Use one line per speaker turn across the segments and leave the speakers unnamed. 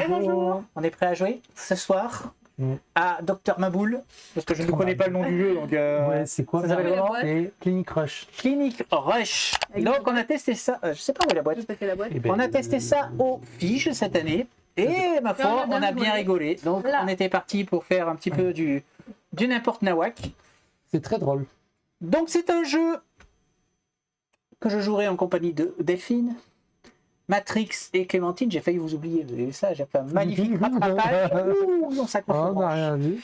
Bonjour. On est prêt à jouer ce soir à Dr Maboul, parce que je ne connais pas le nom du jeu, donc
ouais, c'est quoi
ça s'appelle comment?
C'est Clinic Rush.
Clinic Rush. Donc on a testé ça, je sais pas où est la boîte. On a testé ça au Fige cette année, et ma foi, on a bien rigolé. Donc on était parti pour faire un petit peu du n'importe nawak.
C'est très drôle.
Donc c'est un jeu que je jouerai en compagnie de Delphine, Matrix et Clémentine. J'ai failli vous oublier, vous avez vu ça, j'ai fait un magnifique rattrapage. Ouh, on s'accroche.
On n'a rien vu.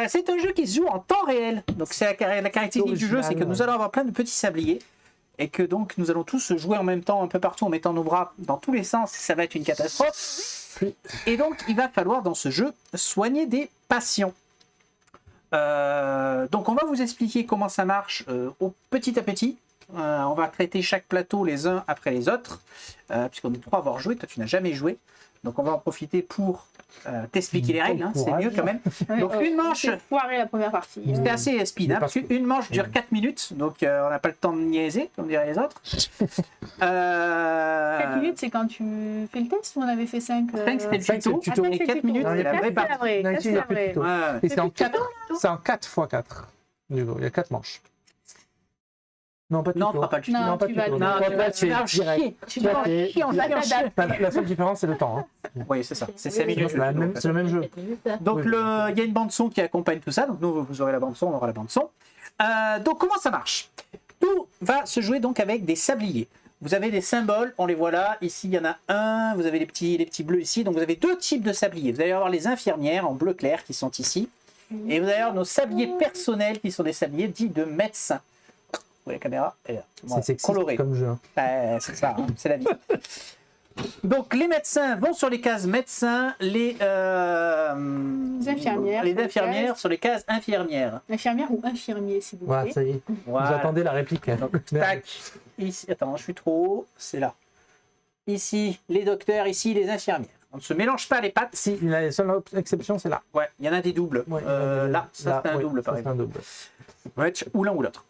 C'est un jeu qui se joue en temps réel. Donc c'est la caractéristique du jeu, c'est que nous allons avoir plein de petits sabliers et que donc nous allons tous jouer en même temps un peu partout en mettant nos bras dans tous les sens. Ça va être une catastrophe. Et donc il va falloir dans ce jeu soigner des patients. Donc on va vous expliquer comment ça marche petit à petit. On va traiter chaque plateau les uns après les autres, puisqu'on est trois à avoir joué. Toi, tu n'as jamais joué, donc on va en profiter pour t'expliquer les règles. Hein, c'est mieux quand même. Donc une manche.
Foiré la première partie.
C'était assez speed, hein, parce qu'une manche dure 4 minutes, donc on n'a pas le temps de niaiser, comme diraient les autres.
4 minutes, c'est quand tu fais le test ou on avait fait 5
5 c'était le tuto, et 4 minutes, c'est la vraie partie.
Non, ici, il n'y a plus de tuto. Et c'est en 4 x 4. Il y a 4 manches. Non, pas de tuto.
Non, on ne fera pas le tuto.
Non,
pas
tu
de
vas
tuto.
non,
tu vas chier. Tu vas chier, on va t'adapter.
La seule différence, c'est le temps. Hein.
Oui, c'est ça. C'est 5 minutes.
C'est le même jeu.
Donc, il y a une bande-son qui accompagne tout ça. Donc, nous, vous aurez la bande-son, on aura la bande-son. Donc, comment ça marche? Tout va se jouer donc avec des sabliers. Vous avez des symboles, on les voit là. Ici, il y en a un. Vous avez les petits bleus ici. Donc, vous avez deux types de sabliers. Vous allez avoir les infirmières en bleu clair qui sont ici. Et vous allez avoir nos sabliers personnels qui sont des sabliers dits de médecins. Vous voyez la caméra?
C'est sexy
coloré.
comme jeu.
C'est ça, hein, c'est la vie. Donc les médecins vont sur les cases médecins, les infirmières sur les cases infirmières.
Infirmière ou infirmier, s'il vous plaît.
Voilà, ça y est.
Voilà.
J'attendais la réplique.
Donc, tac. Ici, attends, je suis trop haut. C'est là. Ici, les docteurs. Ici, les infirmières. On ne se mélange pas les pattes.
Si, la seule exception, c'est là.
Ouais, il y en a des doubles.
Ouais,
là, ça c'est un double, par exemple. Ouais, ou l'un ou l'autre.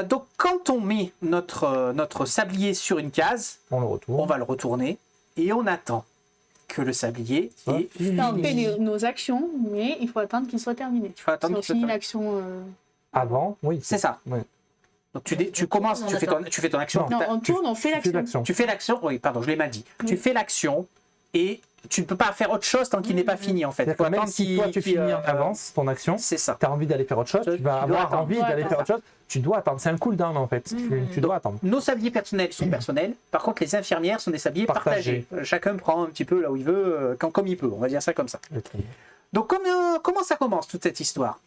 Donc, quand on met notre sablier sur une case, on va le retourner et on attend que le sablier est fini.
On fait nos actions, mais il faut attendre qu'il soit terminé.
Il faut attendre qu'il soit terminé.
L'action.
Avant, oui.
C'est ça.
Ouais.
Donc, tu commences, tu fais ton action.
Non, on tourne, on fait l'action.
Tu fais l'action. Oui, pardon, je l'ai mal dit. Tu fais l'action et tu ne peux pas faire autre chose tant qu'il n'est pas fini en fait.
Même si toi tu finis en avance ton action,
c'est ça.
Tu as envie d'aller faire autre chose, tu vas avoir envie d'aller faire autre chose, tu dois attendre. C'est un cooldown en fait. Tu dois attendre.
Nos sabliers personnels sont personnels. Par contre, les infirmières sont des sabliers partagés. Chacun prend un petit peu là où il veut, comme il peut. On va dire ça comme ça. Donc comment ça commence toute cette histoire?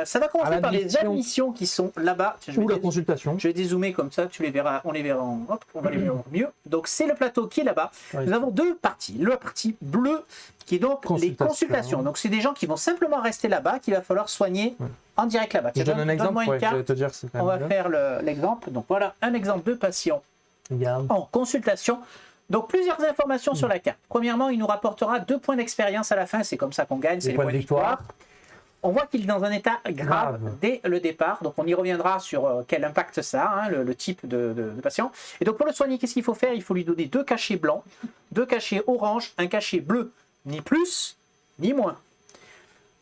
Ça va commencer par les admissions qui sont là-bas.
Ou la consultation.
Je vais dézoomer comme ça, tu les verras, on les verra on va les voir mieux. Donc c'est le plateau qui est là-bas. Nous avons deux parties. La partie bleue qui est donc les consultations. Donc c'est des gens qui vont simplement rester là-bas, qu'il va falloir soigner en direct là-bas.
Je donne un exemple, je vais te dire
on va faire l'exemple. Donc voilà un exemple de patient en consultation. Donc plusieurs informations sur la carte. Premièrement, il nous rapportera 2 points d'expérience à la fin, c'est comme ça qu'on gagne, c'est les points de victoire. On voit qu'il est dans un état grave dès le départ, donc on y reviendra sur quel impact ça a, le type de patient. Et donc pour le soigner, qu'est-ce qu'il faut faire? Il faut lui donner 2 cachets blancs, 2 cachets orange, un cachet bleu, ni plus ni moins.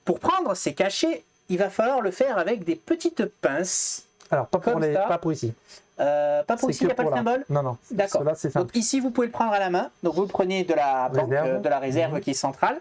Pour prendre ces cachets, il va falloir le faire avec des petites pinces.
Alors pas pour ici.
Pas pour ici, il n'y a pas de symbole?
Non.
D'accord. Donc ici, vous pouvez le prendre à la main. Donc vous le prenez de la banque, de la réserve qui est centrale.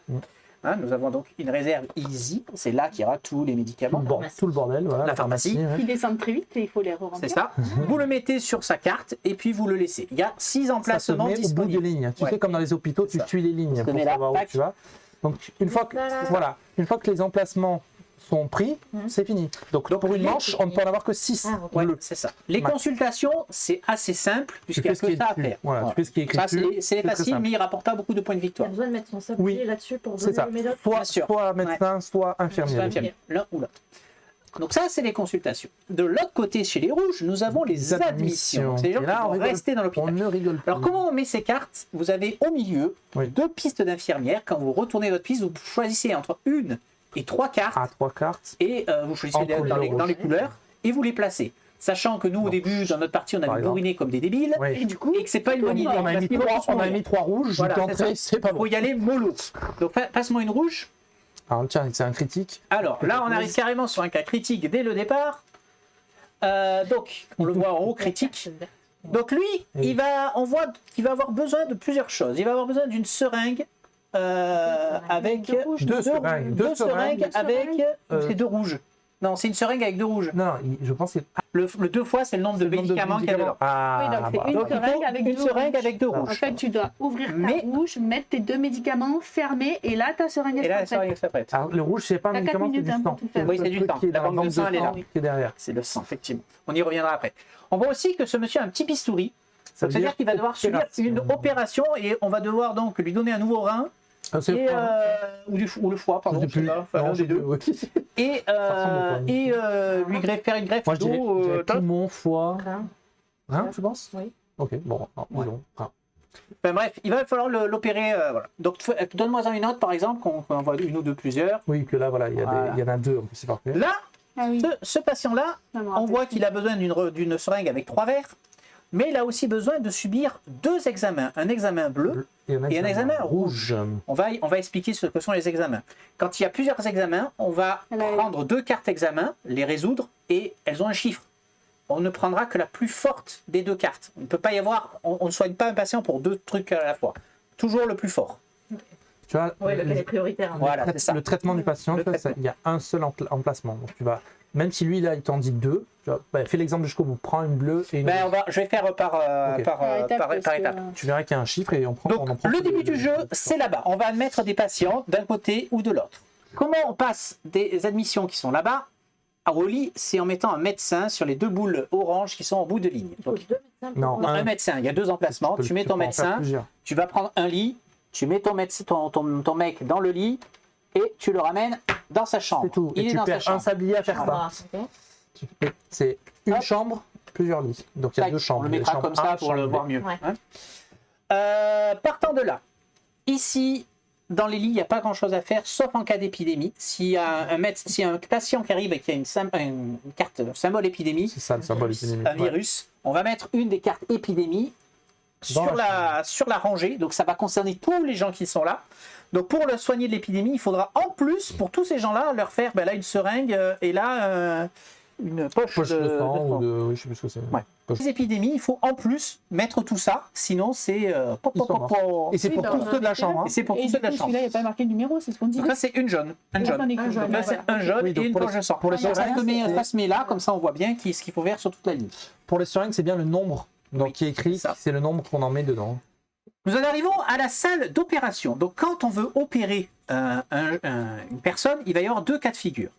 Hein, nous avons donc une réserve easy. C'est là qu'il y aura tous les médicaments.
Tout le bordel, voilà.
La pharmacie.
Qui descendent très vite et il faut les re-remplir.
C'est ça. Vous le mettez sur sa carte et puis vous le laissez. Il y a 6 emplacements disponibles.
Au bout des lignes. Tu sais, comme dans les hôpitaux, tu suis les lignes pour savoir où tu vas. Donc une fois que les emplacements sont pris, c'est fini. Donc pour une manche, on ne peut en avoir que 6.
Ouais, c'est ça. Les consultations, c'est assez simple, puisqu'il n'y a que ça à faire.
Voilà, tu fais ce qui est écrit dessus.
C'est facile, mais il ne rapporte pas beaucoup de points de victoire.
Il y a besoin de mettre son sablier là-dessus pour donner les médocs.
Soit médecin, soit infirmier.
L'un ou l'autre. Donc ça, c'est les consultations. De l'autre côté, chez les rouges, nous avons les admissions. C'est les gens qui vont rester dans l'hôpital. Alors comment on met ces cartes? Vous avez au milieu 2 pistes d'infirmières. Quand vous retournez votre piste, vous choisissez entre 1 et 3 cartes.
À 3 cartes.
Et vous choisissez dans les couleurs et vous les placez. Sachant que nous, au début, dans notre partie, on avait bourriné comme des débiles,
Et du coup,
et que c'est pas une bonne idée.
On a mis 3 rouges,
Voilà,
c'est pas
Il
bon.
faut y aller mollo. Donc passe-moi une rouge.
Alors tiens, c'est un critique.
Alors là, on arrive carrément sur un cas critique dès le départ. Donc, on le voit en haut, critique. Donc lui, on voit qu'il va avoir besoin de plusieurs choses. Il va avoir besoin d'une seringue avec
Deux seringues
avec c'est 2 rouges. Non, c'est une seringue avec 2 rouges.
Non, je pense que
Le 2 fois, c'est le nombre de médicaments qu'il y a dedans.
oui, donc c'est une
Donc, il
seringue
faut
avec
une
deux
seringue
rouges.
avec 2
En
rouges.
fait, tu dois ouvrir ta
Mais-
rouge, mettre tes 2 médicaments fermés, et là, ta seringue
Et là, la
est
seringue
prête.
est prête.
alors, le rouge, c'est pas un
T'as
médicament,
4
c'est du
minutes, hein,
sang.
pour tout faire.
Oui, c'est du
le
sang.
truc qui est
La
dans
banque de sang, elle est là.
qui est derrière.
C'est le sang, effectivement. On y reviendra après. On voit aussi que ce monsieur a un petit bistouri.
Ça veut
C'est-à-dire
dire
qu'il va devoir subir une opération et on va devoir donc lui donner un nouveau rein
C'est
et, ou le foie, pardon,
je sais plus.
enfin,
Non,
l'un
je sais
des deux.
plus, ouais.
Et, lui faire une greffe
Moi, je dirais
d'eau.
poumon, foie.
Rein.
Tu penses?
Oui.
Ok, bon,
Ouais.
disons.
Enfin, bref, il va falloir l'opérer. Voilà. Donc, donne-moi une autre, par exemple, qu'on envoie une ou deux, plusieurs.
Oui, que là, voilà, il y en a 2, en plus, c'est parfait.
Là,
Ah oui.
ce patient-là,
Ça me
on
rappelle
voit
plus.
qu'il a besoin d'une seringue avec 3 verres, mais il a aussi besoin de subir 2 examens, un examen bleu.
Et
un examen rouge. On va expliquer ce que sont les examens. Quand il y a plusieurs examens, on va prendre 2 cartes examens, les résoudre, et elles ont un chiffre. On ne prendra que la plus forte des 2 cartes. Il ne peut pas y avoir, on ne soigne pas un patient pour 2 trucs à la fois. Toujours le plus fort.
Tu vois,
Oui, lequel est prioritaire.
Voilà, c'est ça.
le traitement du patient,
Le
tu vois,
traitement.
il y a un seul emplacement. Donc tu vas, même si lui là il t'en dit 2, tu vois, fais l'exemple jusqu'au bout, prends une bleue et une
Ben,
rouge.
je vais faire par étape.
Tu verras qu'il y a un chiffre et on prend.
Donc,
on en prend
le
que
début du jeu, c'est là-bas. On va admettre des patients d'un côté ou de l'autre. Comment on passe des admissions qui sont là-bas au lit? C'est en mettant un médecin sur les 2 boules oranges qui sont en bout de ligne.
Il faut
Donc,
2 médecins.
Non,
non, un médecin, il y a 2 emplacements. Tu mets ton
peux en faire
médecin,
plusieurs.
tu vas prendre un lit, tu mets ton mec dans le lit et tu le ramènes dans sa chambre.
C'est tout.
Il
Et
est
tu
dans sa
perds un
chambre.
sablier à faire ça.
Ah, ok.
C'est une
Hop.
chambre, plusieurs lits. Donc il y a
Tac,
2 chambres.
on le
Il y a
mettra
chambre
comme ça
1,
pour le
chambre
voir
B.
mieux.
Ouais.
Hein. Partant de là, ici, dans les lits, il n'y a pas grand-chose à faire, sauf en cas d'épidémie. S'il y a un patient qui arrive et qui a une carte symbole épidémie,
C'est ça le symbole épidémique.
un virus, on va mettre une des cartes épidémie
Dans
sur la rangée. Donc ça va concerner tous les gens qui sont là. Donc pour le soigner de l'épidémie, il faudra en plus, pour tous ces gens-là, leur faire là une seringue et là une poche
Poche de sang
sang.
ou de. Oui, je sais plus ce que c'est.
Ouais.
Poche.
Les épidémies, il faut en plus mettre tout ça, sinon c'est
Ils sont morts. Et c'est
Oui,
pour
dans
tous ceux de la
un
chambre. hein.
Et c'est pour
Et
tous
du
ceux de la
coup,
chambre.
celui-là, il n'y a pas marqué le numéro, c'est ce qu'on dit.
Donc là, c'est une jaune. Un jaune.
Un jaune,
Donc là, c'est un jaune
Oui, donc
et une
pour les-
poche de sang.
pour les
Ça
seringues,
ça se met là, comme ça on voit bien ce qu'il faut faire sur toute la ligne.
Pour les seringues, c'est bien le nombre. Donc qui est écrit,
ça.
c'est le nombre qu'on en met dedans.
Nous en arrivons à la salle d'opération. Donc quand on veut opérer une personne, il va y avoir 2 cas de figure.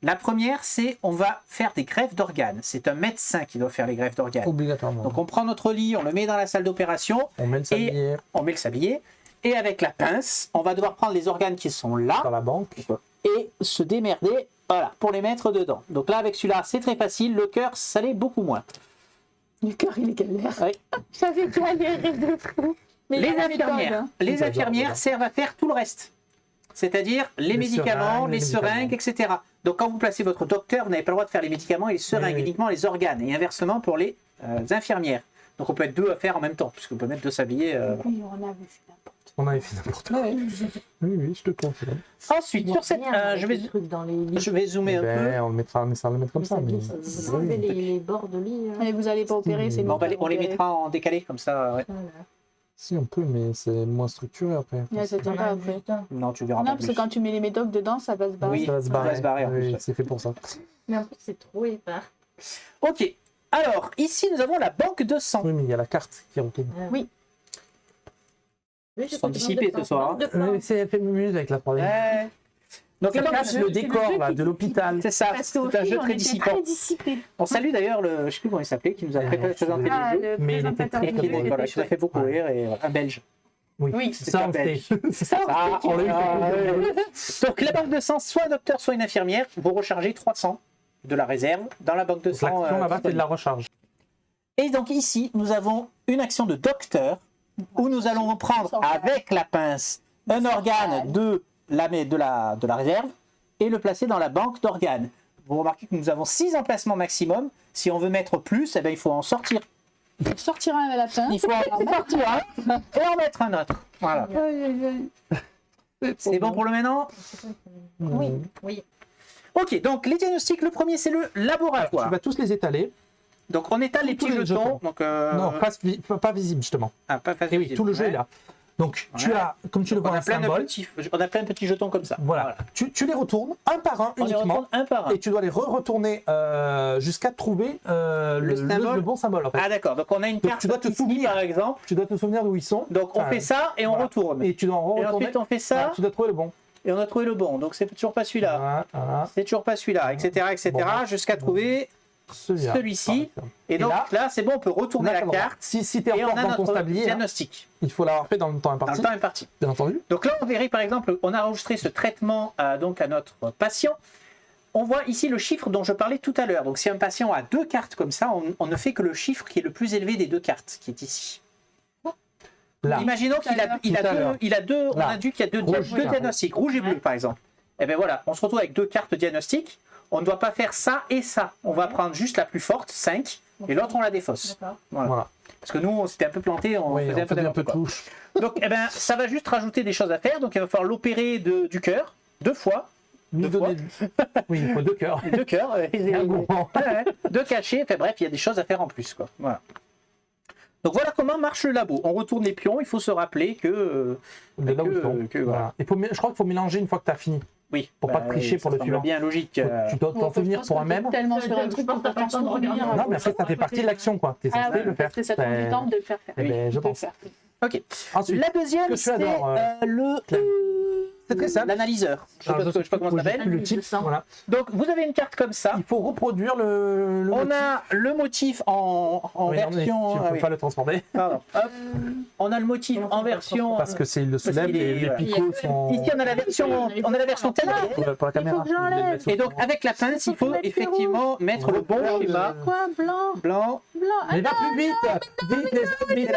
La première, c'est on va faire des greffes d'organes. C'est un médecin qui doit faire les greffes d'organes.
Obligatoirement.
Donc on prend notre lit, on le met dans la salle d'opération,
On met le sablier
on met le sablier, et avec la pince, on va devoir prendre les organes qui sont là,
dans la banque.
et se démerder, voilà, pour les mettre dedans. Donc là, avec celui-là, c'est très facile. Le cœur, ça l'est beaucoup moins.
Le cœur, il est galère.
Oui.
J'avais galéré de fou. Mais il y
Les
a la méthode,
infirmières,
hein.
les
J'adore,
infirmières
j'adore.
servent à faire tout le reste. C'est-à-dire les médicaments,
seringues,
les
les
seringues, etc. Donc quand vous placez votre docteur, vous n'avez pas le droit de faire les médicaments et les seringues,
Oui.
uniquement les organes. Et inversement pour les infirmières. Donc on peut être 2 à faire en même temps, puisqu'on peut mettre 2 sabliers.
Oui, on avait fait n'importe
On avait fait n'importe quoi. Oui, je te confirme.
Ensuite, sur cette, je vais zoomer un peu.
Ben, on le mettra, on essaiera de le mettre comme ça. Mais...
Vous enlevez les bords de lit.
quoi. Allez, vous allez pas opérer, c'est
Bon,
bon.
on les mettra en décalé comme ça. Ouais.
Voilà.
Si, on peut, mais c'est moins structuré après.
Ouais, ça tient pas après.
Non, tu verras
Non,
pas
parce
plus.
que quand tu mets les médocs dedans, ça va se barrer.
Oui.
Ça va se
ça va
barrer.
se barrer, en
Oui,
plus.
c'est fait pour ça.
Mais en plus, c'est trop épars.
Ok. Alors, ici, nous avons la banque de sang.
Oui, mais il y a la carte qui retourne.
Oui.
Oui,
Ils sont dissipés ce soir, hein.
Oui, c'est fait mumuse avec la 3D.
Donc,
Ça
la banque
casse
de-
le décor là, de l'hôpital.
c'est ça,
Parce
c'est
qu'au
un jeu
film, on
très
était
dissipant.
très dissipés.
On salue d'ailleurs le, je sais plus comment il s'appelait, qui nous a présenté les
Ah,
jeux.
le
Mais il était
présentateur
très,
du
très
jeu
bon.
était
Voilà, qui nous a
chouette.
fait beaucoup rire, et un Belge.
Oui,
ça on
belge.
fait.
Ça,
on l'a eu.
Donc la banque de sang, soit un docteur, soit une infirmière, vous rechargez 300 de la réserve dans la banque de
Donc,
sang.
l'action là-bas, c'est de la recharge.
Et donc ici, nous avons une action de docteur où nous allons prendre avec la pince un organe de la réserve et le placer dans la banque d'organes. vous remarquez que nous avons 6 emplacements maximum. Si on veut mettre plus, eh ben, il faut en sortir.
Il sortira un lapin.
Il faut en sortir un et en mettre un autre. Voilà. C'est bon pour le maintenant?
Oui, oui.
Ok, donc les diagnostics, le premier c'est le laboratoire.
Tu vas tous les étaler.
Donc on étale les petits jetons. Donc,
Non, pas visible justement.
Ah, pas facile.
Et oui, tout le jeu est là. Donc tu as, comme tu le vois, un symbole.
On a plein de petits jetons comme ça.
Voilà. Tu les retournes un par un
On les
uniquement.
retourne un par un.
Et tu dois les retourner jusqu'à trouver le bon symbole. En fait.
Ah d'accord, donc on a une
Donc,
carte
tu dois te
ici,
souvenir.
par exemple.
Tu dois te souvenir d'où ils sont.
Donc on fait ça et on retourne.
Et tu dois en
Et
retourner.
ensuite on fait ça.
Voilà, tu dois trouver le bon.
Et on a trouvé le bon. Donc c'est toujours pas celui-là.
Voilà.
C'est toujours pas celui-là, etc. Jusqu'à trouver celui-ci. Et donc là, c'est bon, on peut retourner la carte.
Si tu es
Et on
encore
a
dans ton
notre
tablier,
diagnostic.
il faut l'avoir fait dans le temps imparti.
Dans le temps imparti.
Bien entendu.
Donc là, on verrait par exemple, on a enregistré ce traitement donc à notre patient. On voit ici le chiffre dont je parlais tout à l'heure. Donc si un patient a 2 cartes comme ça, on ne fait que le chiffre qui est le plus élevé des 2 cartes, qui est ici.
Là.
Imaginons qu'il a deux, on a dit qu'il y a deux diagnostics, rouge et bleu par exemple. Et bien voilà, on se retrouve avec 2 cartes diagnostiques. On ne doit pas faire ça et ça. On va prendre juste la plus forte, 5, et l'autre on la défausse. Voilà. Parce que nous, on s'était un peu planté, on faisait un peu tout. Donc eh ben, ça va juste rajouter des choses à faire. Donc il va falloir l'opérer du cœur, 2 fois.
Oui, il faut 2 cœurs.
2 cœurs, 2 cachets, enfin bref, il y a des choses à faire en plus, quoi. Voilà. Donc voilà comment marche le labo. On retourne les pions, il faut se rappeler que...
voilà. Je crois qu'il faut mélanger une fois que tu as fini.
Oui.
Pour pas tricher pour le suivant.
Bien logique.
Tu dois t'en souvenir pour un même.
Tellement sur un truc pour pas t'en souvenir.
Non, mais après, ça fait partie de l'action, quoi. Tu es censé le faire.
Ça prend du temps de le faire.
Je pense.
Ok.
Ensuite,
la deuxième, c'est
c'est très simple.
l'analyseur. Je ne sais pas comment ça s'appelle.
Le type, voilà.
Donc vous avez une carte comme ça.
Il faut reproduire le
On
motif.
a le motif en version.
Tu ne peux pas le transformer.
Pardon. Hop. On a le motif en version.
Parce que c'est il le soulève, les picots sont.
Ici on a la version telle.
Pour la caméra.
Et donc avec la pince, il faut effectivement mettre le bon schéma.
Quoi, blanc.
Mais va plus vite. Vite les amis.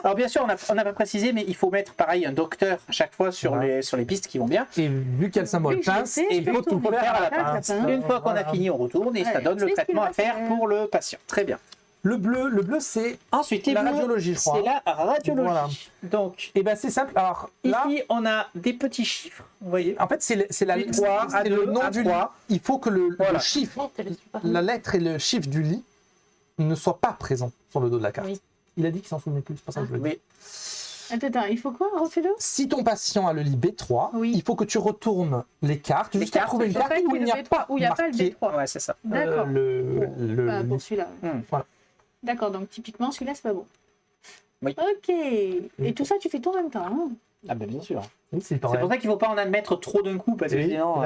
Alors bien sûr, on n'a pas précisé, mais il faut mettre pareil un docteur à chaque fois sur les pistes qui vont bien.
Et vu qu'il y a le symbole pince,
il faut tout faire à la pince. Une fois qu'on a fini, on retourne et ça donne le traitement à faire pour le patient. Très bien.
Le bleu, c'est
ensuite
la radiologie, je crois.
C'est la radiologie. Voilà. Donc,
et ben c'est simple. Alors là,
ici, on a des petits chiffres. Vous voyez.
En fait, c'est le nom du lit. Il faut que le chiffre, la lettre et le chiffre du lit ne soient pas présents sur le dos de la carte. Oui. Il a dit qu'il s'en souvenait plus. C'est pas ça que je veux dire.
Attends, il faut quoi? Refais-le.
Si ton patient a le lit B3, il faut que tu retournes les cartes jusqu'à trouver une carte où il n'y a pas
le B3.
Ouais, c'est ça.
D'accord.
Pour
celui-là.
Voilà.
D'accord, donc typiquement celui-là c'est pas bon.
Oui.
Ok. Et tout ça tu fais tout en même temps. Hein.
Ah ben bien sûr.
Oui, c'est
pour ça qu'il ne faut pas en admettre trop d'un coup parce que sinon.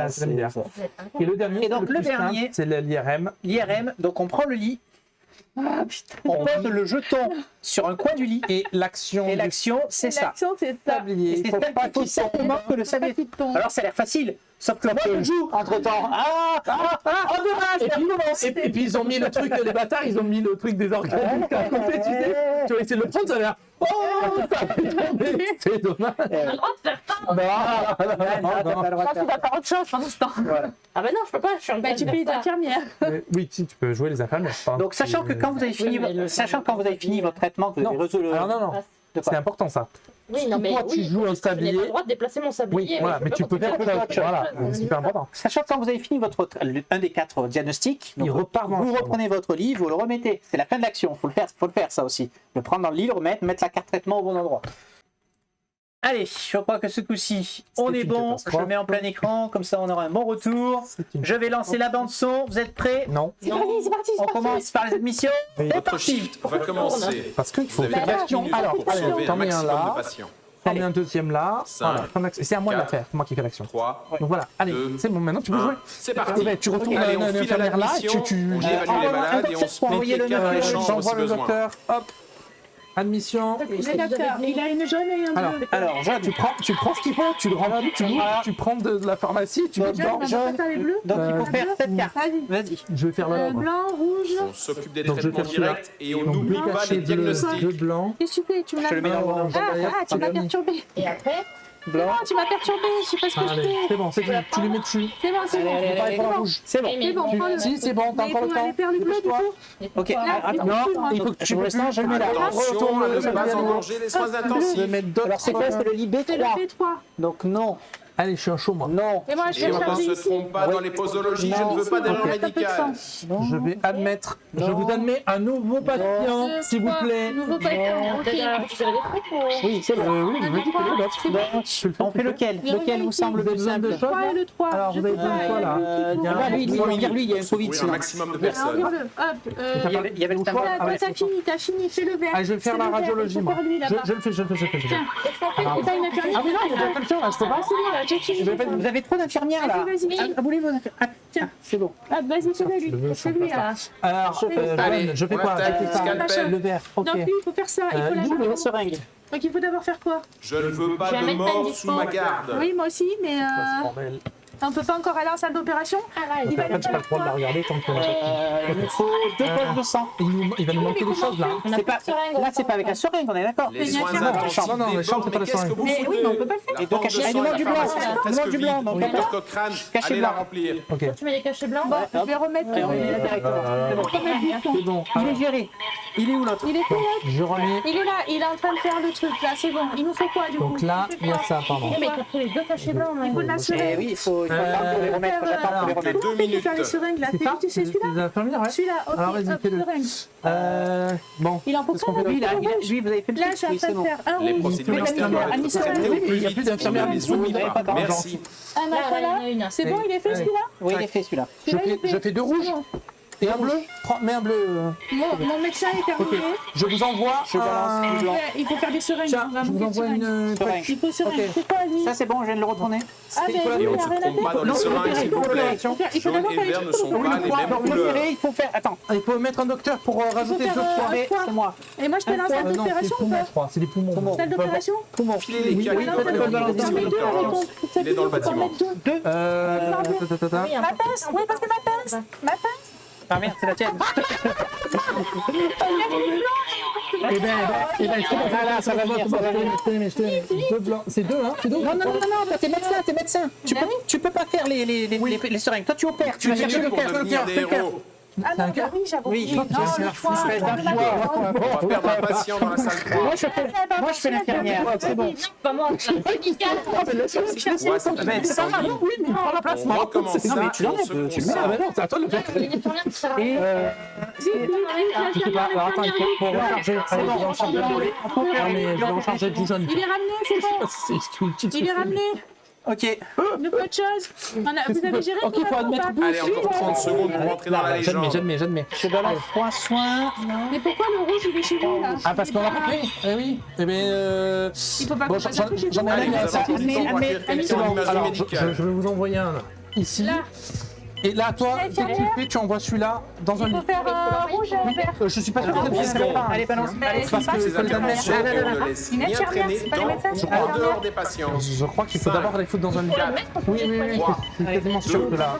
Et le dernier, c'est l'IRM.
L'IRM, donc on prend le lit.
Ah, putain.
On pose le jeton sur un coin du lit
et l'action c'est ça.
L'action c'est ça.
Il faut simplement que le sablier. Alors ça a l'air facile, sauf que moi je joue entre temps. Dommage.
Et puis ils ont mis le truc, les bâtards, ils ont mis le truc des organes à côté, tu sais. Tu vas essayer de le prendre, ça a l'air. Oh, ça a fait tomber. C'est dommage.
On a le droit de faire ça. Tu vas faire autre chose pendant ce temps. Ah ben non, je peux pas, je suis
tu peux être infirmière.
Oui, si tu peux jouer les infirmières.
Donc sachant que quand vous avez fini votre traitement, que vous avez résolu.
Non. C'est important ça.
Oui, non, mais
toi, tu joues un sablier.
Je n'ai pas le droit de déplacer mon sablier.
Oui, voilà, mais tu peux faire autre chose. Voilà, c'est super important.
Sachant que quand vous avez fini un des 4 diagnostics,
il repart dans
vous reprenez votre lit, vous le remettez. C'est la fin de l'action. Faut le faire ça aussi. Le prendre dans le lit, le remettre, mettre la carte traitement au bon endroit. Allez, je crois que ce coup-ci, on est bon. Je mets en plein écran, comme ça on aura un bon retour. Je vais lancer la bande son. Vous êtes prêts?
Non.
C'est parti.
On commence par les admissions.
Votre shift va commencer.
Parce qu'il faut
faire l'action. Alors,
t'en mets un là. T'en mets un deuxième là. Voilà. C'est à moi de la faire. C'est moi qui fais l'action.
3.
Donc voilà. Allez, c'est bon. Maintenant tu peux jouer.
C'est parti.
Tu retournes
Allez, on file à
là.
l'admission. On évalue les malades et on split les cas de chambre si besoin.
Hop. Admission.
Le docteur, il a une jaune et un bleu.
Alors,
tu prends ce qu'il faut, tu le remplis, tu prends de la pharmacie, tu mets dedans.
Donc il faut faire cette carte. Vas-y.
Je vais faire le
blanc, rouge.
On s'occupe des traitements directs et on n'oublie pas les diagnostics.
Bleu, blanc.
Qu'est-ce que tu fais? Tu me l'as
Je le mets dans mon
tu m'as perturbé.
Et après,
Blanc.
Ah, tu m'as perturbé, je sais pas ce que je
Allez,
fais.
c'est bon, c'est fini. Tu les mets dessus.
C'est bon, c'est bon.
Allez,
Pareil pour la
allez.
rouge.
C'est bon.
C'est bon, prends-le.
Si, c'est bon, t'as
Mais
encore le
il faut
temps.
aller faire les bleus, du coup.
Ok, attends.
Non, il faut que tu
Pour l'instant, je le mets là.
Attention à ne pas engranger les soins
Je vais
intensifs.
mettre d'autres.
Alors c'est quoi? C'est le lit
C'est le
B3.
B3.
Donc non,
Allez, je suis un chaud, moi.
non.
Et moi, je
Et
vais
on ne
charger
se
ici.
trompe pas dans les posologies, je ne veux pas d'erreur
T'as peu de
médicale.
sang.
Je vais admettre. Je
Non.
vous admets un nouveau patient,
Deux,
s'il vous
trois.
plaît.
Nouveau patient, ok.
Oui, c'est bon.
Oui, je vais quitter l'autre.
C'est bon.
On fait lequel? Lequel vous semble le plus simple?
de
Le 3 et le 3.
Alors, vous avez dit quoi, là
Il y a lui, il faut dire lui, il y a un Covid
Oui, un
sinon.
maximum de
Alors,
personnes.
regarde-le. Hop.
Il y avait le temps.
Voilà,
Ah ouais,
toi, t'as fini, fais le vert.
Allez, je vais faire
Fais
la
le vert,
radiologie,
il faut
moi.
faire lui, là-bas.
Je le fais.
Tiens, est-ce qu'on fait t'as une infirmière?
Ah, mais non, il y a déjà quelqu'un, là, je peux pas.
Ah, c'est bon, là, j'ai fini.
Je vais
Vous avez trop d'infirmières là.
Vas-y, vas-y.
Ah, voulez vos infirmières? Ah, tiens, c'est bon.
Ah, vas-y, fais-le
Je veux
lui.
sans
Fais-lui,
faire
là.
Alors,
Allez,
Joanne, je fais
on
quoi?
attaque,
Je fais ça.
scalpel.
Le vert, ok.
Donc, lui, il faut faire ça. Il faut la
lui,
Le seringue.
Donc, il faut d'abord faire quoi?
Je ne veux pas
Je vais
de
mettre
mort
un
sous ma garde.
Oui, moi aussi, mais
Bordel.
on peut pas encore aller en salle d'opération. Il va
En
aller
fait, j'ai pas le
faire
droit de la
quoi?
regarder tant que.
Il nous faut 2 poches de sang.
Il va nous manquer des choses, là.
C'est pas, là, c'est pas avec la seringue, on est d'accord.
Les
Mais il y a
soins
qu'un
intensifs
Non, non, les chambres, c'est
débordent,
pas
mais
la
qu'est-ce que
soirée.
vous
Mais oui,
foutez
mais on peut pas le faire.
La
Et donc,
porte de
il
sang
demande
de la
du blanc.
pharmacie est
Il
presque
demande du blanc,
vide.
donc
Oui,
d'accord.
Cochrane,
Cachet
allez la
blanc.
remplir.
Ok.
Tu mets des cachets blancs?
Bon, je vais remettre.
Et on met là directement. C'est bon.
C'est bon.
Il est géré. Il est où l'autre?
Il est où, là?
Je remets.
Il est là, il est en train de faire le truc, là, c'est bon. Il nous fait quoi, du coup?
Donc là, il y a ça, pardon.
Mais il faut trouver deux cachets blancs.
Il faut de la
Eh
seringue.
oui, il faut attendre pour les remettre. J'attends pour les
Que
remettre.
2
Comment on fait pour faire les
minutes.
seringues, là?
C'est ça?
C'est celui-là?
Les infirmières, ouais.
Celui-là, ok,
Alors, vas-y,
hop,
fais-le.
seringue.
Bon.
Il en faut
Qu'est-ce qu'on
pas,
fait
là?
Lui, lui, vous avez fait le
Là,
truc.
je suis en
Oui,
train
c'est
de
bon.
faire un
Les
rouge.
procédures
Une
extérieures
lumière,
doivent
un
être faites
seringue.
au
Oui,
plus
il y a
vite,
plus d'infirmières,
sinon
les
les zoomies
zoomies,
pas.
pas d'argent.
Merci.
Un machin là.
il y en a une.
C'est bon, il est fait,
Ouais.
celui-là?
Oui, il est fait celui-là.
Je fais deux rouges et un bleu. Mets un bleu.
Mon médecin est terminé.
Je vous envoie.
Je balance du blanc.
Ouais, il faut faire des seringues.
Tiens,
On va
je vous
manquer de
envoie
seringues.
une.
Seringue.
Il faut seringue.
Ok.
C'est quoi, lui?
Ça, c'est bon, je viens de le retourner.
Ah, ben
il faut
oui,
Et
il
on
a
ne se
rien à
trompe pas
faire.
dans les
Non,
seringues,
l'opérer,
s'il vous plaît.
Il faut
Jaune
d'abord
et
faire les
vert ne
trucs.
sont pas les mêmes
Donc,
couleurs.
l'opérer, il faut faire. Attends,
Il faut mettre un docteur pour rajouter
faire,
deux points.
mais c'est moi.
Et moi, je peux aller en salle
Non, c'est les
d'opération ou
poumons,
pas?
je crois. C'est les poumons.
Poumons.
Salle d'opération?
Filez les
Oui,
cas
oui,
qui
oui,
doivent
oui,
être
oui,
au
oui,
docteur Jones. Il est dans le bâtiment.
Ma pince? Oui, parce que ma pince. Ma pince?
Ah merde, c'est la tienne.
Eh ben,
Ah là, ça va venir, ça va venir.
Deux blancs. C'est deux, hein? C'est deux?
Non, non, non, non, toi, t'es médecin. Tu peux pas faire les seringues. Toi, tu opères. Tu vas
Une
chercher
minute
le
pour
cœur.
devenir des héros.
Ah non, bah oui, j'avoue.
Oui,
Non, le foie.
On va perdre un patient dans la salle 3.
Moi, je fais l'infirmière. C'est bon.
Pas moi.
Ouais, c'est pas
Mais c'est pas grave.
Oui, mais il prend la place.
On recommence
Non, mais
ça
tu
et on
l'enlèves,
se
tu le mets.
Ah,
concentre.
bah non, c'est à toi de le faire.
Il y a une infirmière qui sert à
Et
rien.
Je sais pas. Alors attends, il faut recharger. Allez, je vais recharger. Non, mais je vais recharger du jaune.
Il est ramené, c'est bon.
C'est
Il est ramené.
Ok.
De peu de choses. Vous avez géré
Ok,
tout
faut
là,
admettre
ou pas?
Allez, encore 30 secondes pour rentrer dans la légende.
J'admets.
Je balance 3 soins.
Mais pourquoi le rouge, il est chez vous, là?
Ah, parce qu'on l'a pris. Eh oui. Eh bien,
Il faut pas
bon,
que
j'en
ça
ai
chez vous.
un
Allez,
ami
vous
à
avez
ça.
encore du temps pour accueillir quelqu'un
C'est
en
bon,
imagerie
alors
médicale.
je vais vous envoyer un ici.
Là.
Et là, toi,
Là,
dès que tu fais, tu envoies celui-là dans un
Il faut
lit.
faire rouge et vert.
Je suis pas sûr que c'est
10
bien.
secondes.
Allez, balance. Allez,
Parce que
Ces interventions, et on ne laisse
Une
rien
infirmière,
traîner
c'est pas les médecins, c'est pas
en
les
dehors des patients.
Je crois qu'il faut d'abord les foutre dans un lit. Oui, c'est quasiment sûr que là.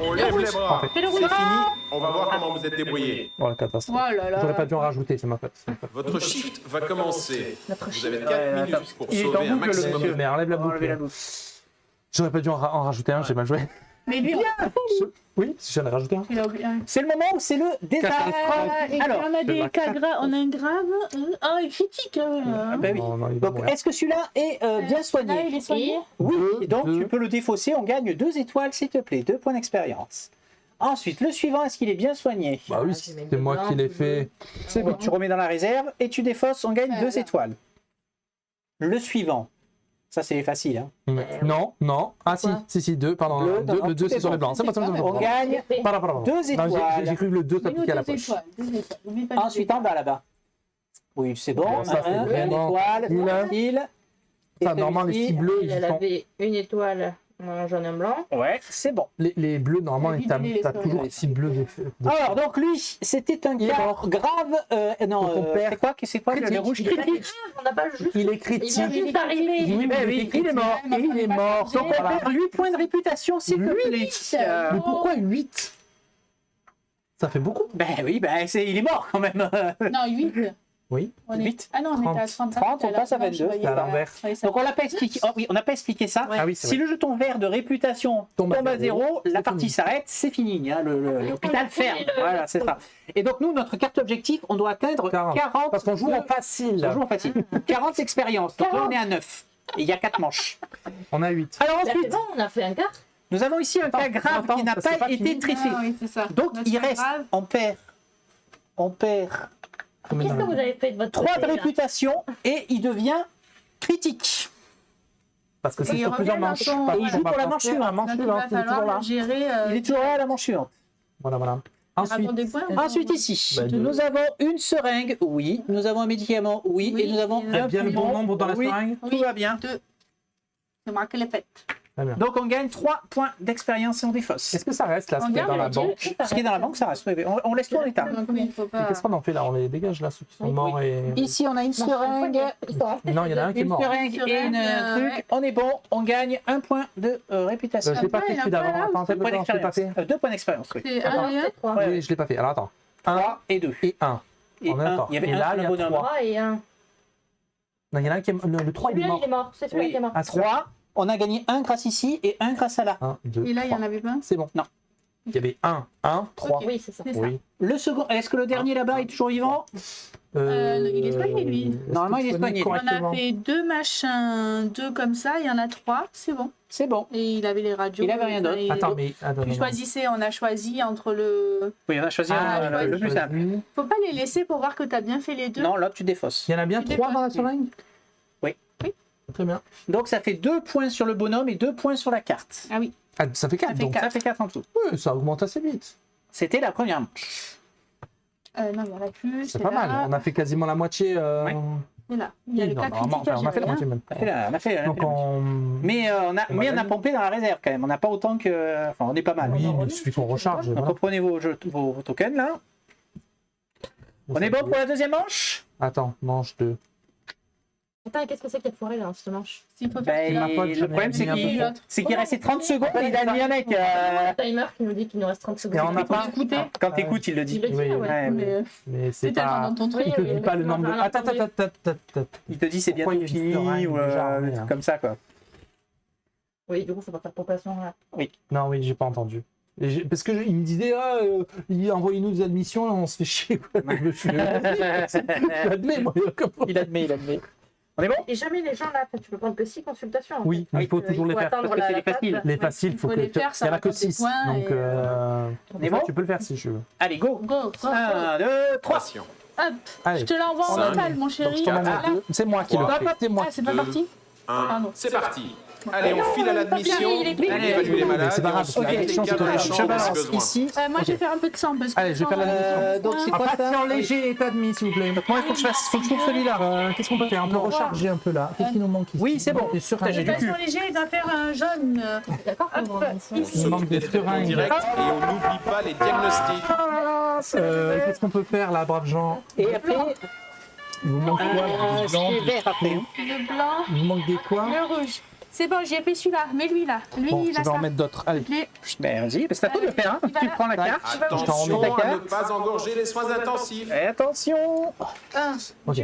On lève les bras.
Fais le
C'est
rouge.
fini. On va voir comment vous êtes débrouillés.
Oh, la catastrophe.
Oh là là.
J'aurais pas dû en rajouter, c'est ma faute.
Votre shift va commencer. Vous avez 4
Ouais,
minutes pour
il est en
sauver un
boucle, le
maximum
monsieur.
de...
Mais enlève la
Enlevez la
boucle.
boucle.
J'aurais pas dû en rajouter un, j'ai mal joué.
Mais bien.
Oui, si j'en ai rajouté un.
Il a oublié un.
C'est le moment où c'est le désastre.
Et
Alors,
on a des cas graves, on a un grave, un critique.
bah oui.
Non, il va
Donc,
mourir.
est-ce que celui-là est bien
Là,
soigné?
il est soigné.
Oui,
Deux,
donc
deux.
tu peux le défausser. On gagne 2 étoiles, s'il te plaît. 2 points d'expérience. Ensuite, le suivant, est-ce qu'il est bien soigné?
Bah oui, c'est moi qui l'ai fait.
C'est bon. Tu remets dans la réserve et tu défausses. On gagne 2 étoiles. Le suivant. Ça, c'est facile. Hein.
Non, non. Ah si, deux, pardon.
Bleu,
Deux,
non,
le 2
tout
c'est
est
sur
bon.
les blancs. C'est pas ça,
On gagne.
Pardon.
2
Non, j'ai
étoiles.
cru que le 2
Mets-nous
s'appliquait à la
2
poche.
étoiles. 2 étoiles. Oublie pas
Ensuite, en bas, là-bas. Oui, c'est bon.
Bon, ça, c'est
Un,
vraiment
étoile,
cool, hein.
tranquille. Et
Ça, normalement, les
celui-ci,
6 bleus,
Elle
ils sont...
avait une étoile en jaune et blanc.
Ouais, c'est bon.
Les bleus, normalement,
Les
t'as
vides, les
toujours
soleils.
6 bleus.
Alors, donc lui, c'était un
Il est
cas
mort.
grave. Non,
Donc, on perd.
c'est quoi le
Critique.
rouge
Il est pas
critique?
grave, on n'a pas juste.
Il est
Il
critique.
vient juste d'arriver.
Oui,
Eh oui, il est mort.
Il est mort.
Donc, on perd 8 points de réputation, s'il te plaît.
Mais pourquoi 8? Ça fait beaucoup.
Ben oui, ben il est mort quand même.
Non, 8.
Oui.
Ah non, on était à 30.
30, on passe à 22.
C'est à l'envers.
Donc on l'a pas expliqué. Oh oui, on n'a pas expliqué ça.
Ah oui, c'est
Si
vrai.
le jeton vert de réputation tombe à 0, la partie s'arrête, c'est fini. Hein, l'hôpital ferme. Voilà, c'est ça. Et donc nous, notre carte objectif, on doit atteindre 40.
Parce qu'on joue en facile.
On joue en facile. 40 expériences. Donc là, on est à 9. Et il y a 4 manches.
On a 8.
Alors
Là,
ensuite,
c'est bon, on a fait un quart.
nous avons ici un cas grave qui n'a
c'est
pas
pas
été
fini.
traité.
Ah oui, c'est ça.
Donc
Là,
il
c'est pas
reste,
grave.
on perd
Qu'est-ce que vous avez fait de votre
3
côté,
de
là
réputation et il devient critique.
Parce que c'est
Et il
sur plusieurs
revient dans
manches.
son-
Parce
Et il
qu'on
joue
va
pour la
penser
manche
à
suivante.
la manche
Donc, il
suivante,
va
il est toujours
falloir
là.
gérer.
Il est toujours là à la manche suivante.
Voilà.
Ensuite, des points.
Ensuite ici,
Bah, deux.
nous avons une seringue, oui. Nous avons un médicament, oui.
Oui.
Et nous avons
Il y a
un
bien le bon
poumon,
nombre dans la
oui.
seringue.
Tout va bien.
C'est moi qui l'ai faite.
Très bien.
Donc on gagne 3 points d'expérience et on défausse.
Est-ce que ça reste là, ce
On
qui est
garde
dans la
les
banque?
Ce qui est dans la banque, ça reste. Oui, on laisse tout en état.
Donc oui, il faut
Et
pas.
qu'est-ce qu'on en fait là? On les dégage là, ceux qui sont
Oui.
morts et.
Ici, on a une seringue.
Non, il y en a un qui est
Une
mort.
seringue et
Seringue,
un truc.
ouais.
On est bon, on gagne 1 point de réputation.
Je l'ai pas
Après,
fait
il y a
celui
pas
d'avant.
là
Attends,
où
Deux points
je l'ai pas
d'expérience.
fait.
2 points d'expérience, oui.
C'est
Attends.
1 et 1.
Ouais.
Oui, je l'ai pas fait. Alors attends.
3 et 2.
Et 1.
Et
On est
1.
d'accord.
Il y avait
Et
un
là,
sur
il y
le
a
bonhomme.
3.
3 et 1.
Non, il y en a un qui est. Le 3 il est
Celui-là,
mort.
il est mort. C'est celui-là
Oui.
qui est mort.
À
3. On a gagné 1 grâce ici et 1 grâce à là.
1, 2.
Et là, il y en avait pas.
C'est bon.
Non.
Il y avait 1, 3.
Oui, c'est ça.
C'est ça.
Oui.
Le second, est-ce que le dernier là-bas est toujours vivant?
Il est soigné, lui.
est-ce
Normalement,
que
il est
tu
soigné.
On
correctement
a fait 2 machins, 2 comme ça, il y en a 3, c'est bon.
C'est bon.
Et il avait les radios.
Il avait rien d'autre.
Et-
Attends, mais. Attends,
Tu
non.
choisissez, on a choisi entre le.
Oui, on a choisi
Ah,
le plus simple.
il
Faut pas les laisser pour voir que tu as bien fait les deux.
Non, là, tu défausses.
y en a bien
Tu
3 dans la
dépasses.
seringue?
Oui.
Très bien.
Donc, ça fait 2 points sur le bonhomme et 2 points sur la carte.
Ah oui.
Ah, ça fait 4
Ça fait
donc.
quatre.
Ça fait 4 en tout.
Ouais, ça augmente assez vite.
C'était la première manche.
Non, il y en a plus.
C'est pas mal. On a fait quasiment la moitié.
Ouais.
C'est là. Il y a le
Non,
cas
normalement,
critique à
on a fait la
gérer.
moitié même.
On a fait la
Donc
manche.
on.
Mais on a
gagner.
pompé dans la réserve quand même. On n'a pas autant que. Enfin, on est pas mal.
Oui, mais il suffit qu'on recharge.
Donc,
voilà.
reprenez vos tokens là. On est bon pour la deuxième manche?
Attends, manche 2.
Attends, qu'est-ce que c'est qu'il y a de foiré là dans cette manche?
S'il faut faire
Ben,
ma pote,
le
j'en ai
problème, c'est
mis un peu
qu'il
trop.
restait 30 secondes et il a mis un mec.
Le timer qui nous dit qu'il nous reste 30 secondes.
Et on n'a
faut
pas.
écouter.
Quand t'écoutes, il le dit.
Il le dit,
Oui,
ouais.
Ouais, mais
Mais
Mais
c'est
c'est
tellement
pas.
dans ton truc.
Il te dit pas le nombre de. Attends.
il te dit c'est
Pourquoi
bientôt
il y a une
fini
seringue
ou
déjà,
un
ouais,
truc
hein.
comme ça quoi.
Oui, du coup, faut pas faire pomper à ce moment-là.
Non, oui, j'ai pas entendu. Parce que il me disait, envoyez-nous des admissions, là, on se fait chier. Quoi. Je suis admets, moi.
Il admet. On est bon?
Et jamais les gens là, tu peux prendre que 6 consultations. en
Oui,
fait.
mais il faut toujours les faire.
attendre
parce que c'est les
table.
faciles.
Les
Ouais.
faciles, il faut
faut
que.
les faire, ça
Il y en a que
rapporte des
6.
points
Donc,
et,
On est bon?
tu peux le faire si tu veux.
Allez, go!
Go,
1, 2, 3.
Patient.
Hop,
Allez,
je te l'envoie en
Cinq.
local, mon chéri.
je t'en
Là.
envoie deux. C'est moi qui le
Trois.
fais. C'est moi.
Ah, c'est pas
Deux.
parti?
1.
Pardon.
C'est parti. Allez, on file à l'admission.
il est pris.
On
Allez,
évalue les malades.
c'est pas
et on
grave,
se
ok,
met les
attention,
cas dans la
je
Je
chambre si
balance
besoin.
ici.
Moi,
Ok.
je vais faire un peu de sang parce que.
Allez, je vais faire la
Donc c'est
Un
quoi ça?
patient léger est admis, s'il vous plaît.
Donc moi, il faut que je trouve celui-là.
Qu'est-ce qu'on peut faire? On peut recharger un peu là. Qu'est-ce qui nous manque ici?
Oui, c'est bon.
Des seringues.
J'ai du cul.
Patient léger, il va faire un jaune.
D'accord.
Hop,
Il
ici.
manque des
D'être en
seringues.
direct et on n'oublie pas les diagnostics.
Qu'est-ce qu'on peut faire là, braves gens?
Et après,
Il vous manque quoi? Des
ce qui est
blancs.
vert après.
Le blanc,
Il vous manque des quoi?
le rouge. C'est bon, j'ai fait celui-là. Mais lui, là. Lui,
Bon,
il
je
a
vais en
ça.
mettre d'autres. Allez.
Les-
Ben vas-y, c'est à toi de le faire. Hein.
Il va
Tu
là.
prends la carte.
Attention
ta
à
carte.
ne pas engorger les soins intensifs.
Et attention.
Un.
Ok.